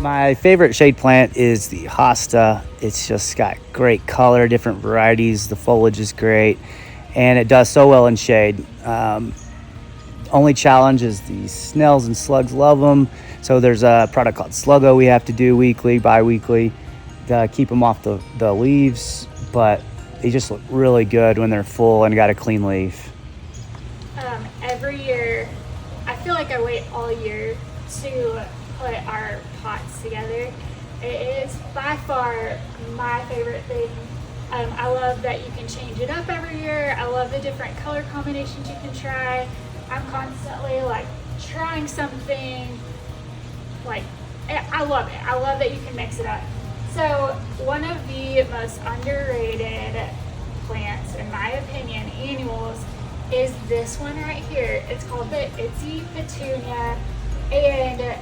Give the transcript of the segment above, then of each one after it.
My favorite shade plant is the hosta. It's just got great color, different varieties. The foliage is great, and it does so well in shade. Only challenge is the snails and slugs love them. So there's a product called Sluggo we have to do weekly, bi-weekly, to keep them off the leaves. But they just look really good when they're full and got a clean leaf. Every year, I feel like I wait all year to put our pots together. It is by far my favorite thing. I love that you can change it up every year. I love the different color combinations you can try. I'm constantly like trying something. Like, I love it. I love that you can mix it up. So one of the most underrated plants, in my opinion, annuals, is this one right here. It's called the Itsy Petunia, and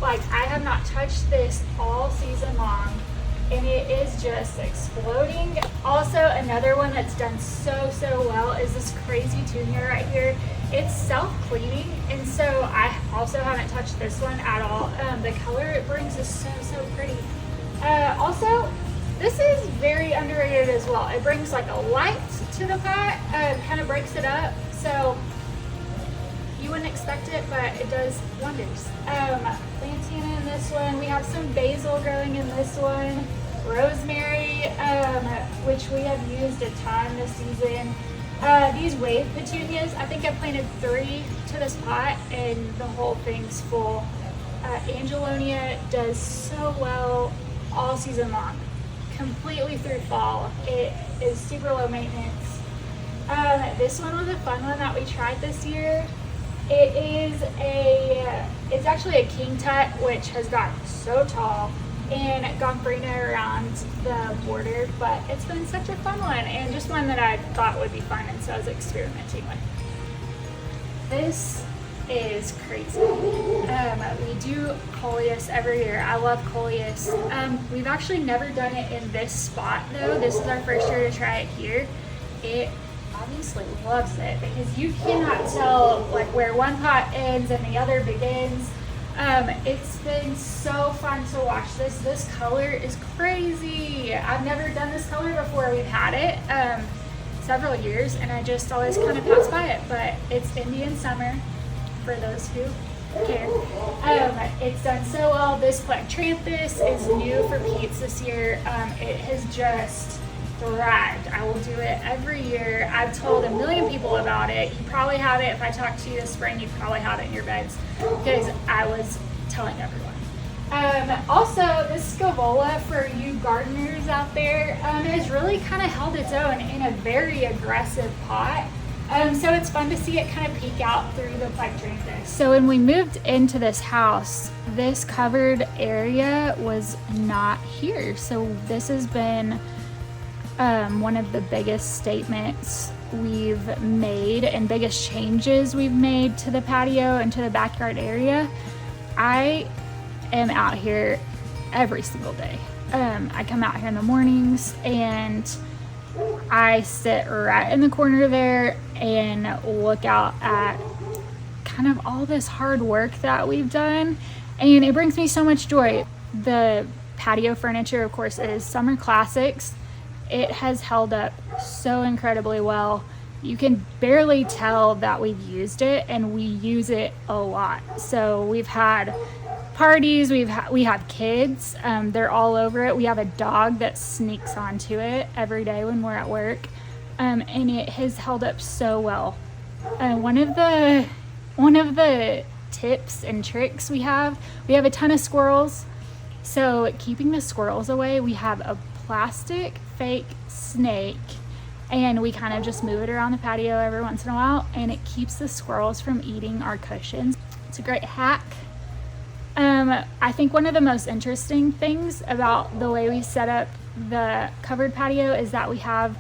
like I have not touched this all season long, and it is just exploding. Also, another one that's done so well is this crazy tunia right here. It's self-cleaning, and so I also haven't touched this one at all. The color it brings is so pretty. Also, this is very underrated as well. It brings like a light to the pot, kind of breaks it up, so you wouldn't expect it, but it does wonders. Lantana in this one. We have some basil growing in this one. Rosemary, which we have used a ton this season. These wave petunias, I think I planted 3 to this pot and the whole thing's full. Angelonia does so well all season long, completely through fall. It is super low maintenance. This one was a fun one that we tried this year. It's actually a king tut, which has gotten so tall and gombrina around the border, but it's been such a fun one and just one that I thought would be fun, and so I was experimenting with. This is crazy. We do coleus every year. I love coleus. We've actually never done it in this spot though. This is our first year to try it here. It obviously loves it because you cannot tell like where one pot ends and the other begins. It's been so fun to watch this. This color is crazy. I've never done this color before. We've had it several years and I just always kind of pass by it, but it's Indian summer for those who care. It's done so well. This Plectranthus is new for Pete's this year. It has just thrived. I will do it every year. I've told a million people about it. You probably have it. If I talk to you this spring, you probably have it in your beds because I was telling everyone. Also, this scavola for you gardeners out there has really kind of held its own in a very aggressive pot. So it's fun to see it kind of peek out through the Plectranthus. So when we moved into this house, this covered area was not here. So this has been one of the biggest statements we've made and biggest changes we've made to the patio and to the backyard area. I am out here every single day. I come out here in the mornings and I sit right in the corner there and look out at kind of all this hard work that we've done, and it brings me so much joy. The patio furniture, of course, is Summer Classics. It has held up so incredibly well. You can barely tell that we've used it, and we use it a lot. So we've had parties, we have kids, they're all over it. We have a dog that sneaks onto it every day when we're at work, and it has held up so well. One of the tips and tricks we have a ton of squirrels. So keeping the squirrels away, we have a plastic fake snake, and we kind of just move it around the patio every once in a while, and it keeps the squirrels from eating our cushions. It's a great hack. I think one of the most interesting things about the way we set up the covered patio is that we have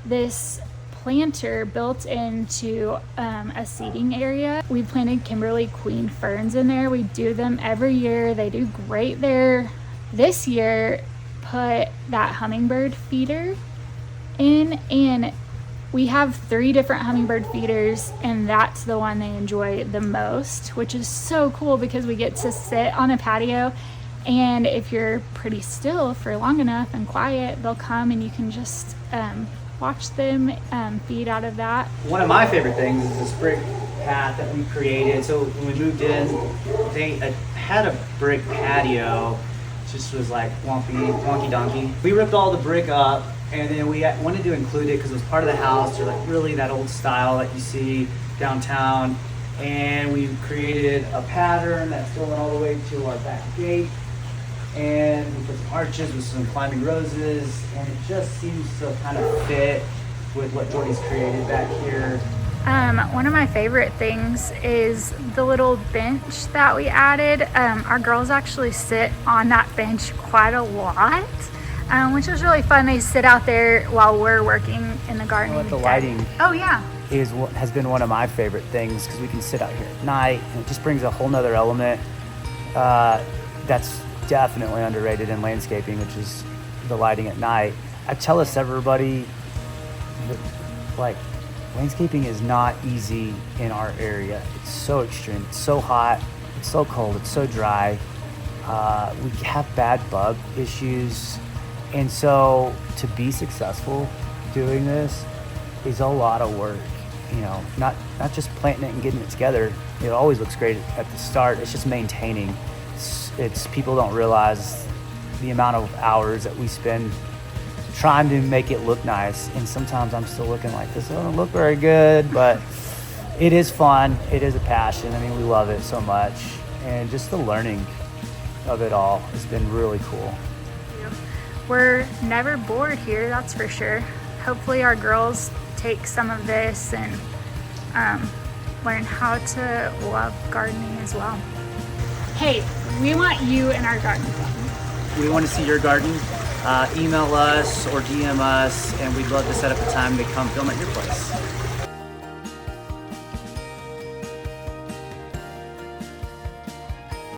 this planter built into a seating area. We planted Kimberly Queen ferns in there. We do them every year. They do great there. This year, put that hummingbird feeder in, and we have 3 different hummingbird feeders, and that's the one they enjoy the most, which is so cool because we get to sit on a patio And if you're pretty still for long enough and quiet, they'll come and you can just watch them feed out of that. One of my favorite things is this brick path that we created. So when we moved in, they had a brick patio. It just was like wonky donkey. We ripped all the brick up, and then we wanted to include it because it was part of the house, or like really that old style that you see downtown. And we created a pattern that's going all the way to our back gate. And we put some arches with some climbing roses, and it just seems to kind of fit with what Jordi's created back here. One of my favorite things is the little bench that we added. Our girls actually sit on that bench quite a lot, which is really fun. They sit out there while we're working in the garden. The lighting Oh yeah. has been one of my favorite things because we can sit out here at night, and it just brings a whole nother element that's definitely underrated in landscaping, which is the lighting at night. I tell this everybody that, like, landscaping is not easy in our area. It's so extreme. It's so hot. It's so cold. It's so dry. We have bad bug issues, and so to be successful doing this is a lot of work. You know, not just planting it and getting it together. It always looks great at the start. It's just maintaining. It's people don't realize the amount of hours that we spend trying to make it look nice, and sometimes I'm still looking like this doesn't look very good, but it is fun. It is a passion. I mean, we love it so much, and just the learning of it all has been really cool. We're never bored here, that's for sure. Hopefully our girls take some of this and learn how to love gardening as well. Hey, we want you in our garden club. We want to see your garden. Email us or DM us, and we'd love to set up a time to come film at your place.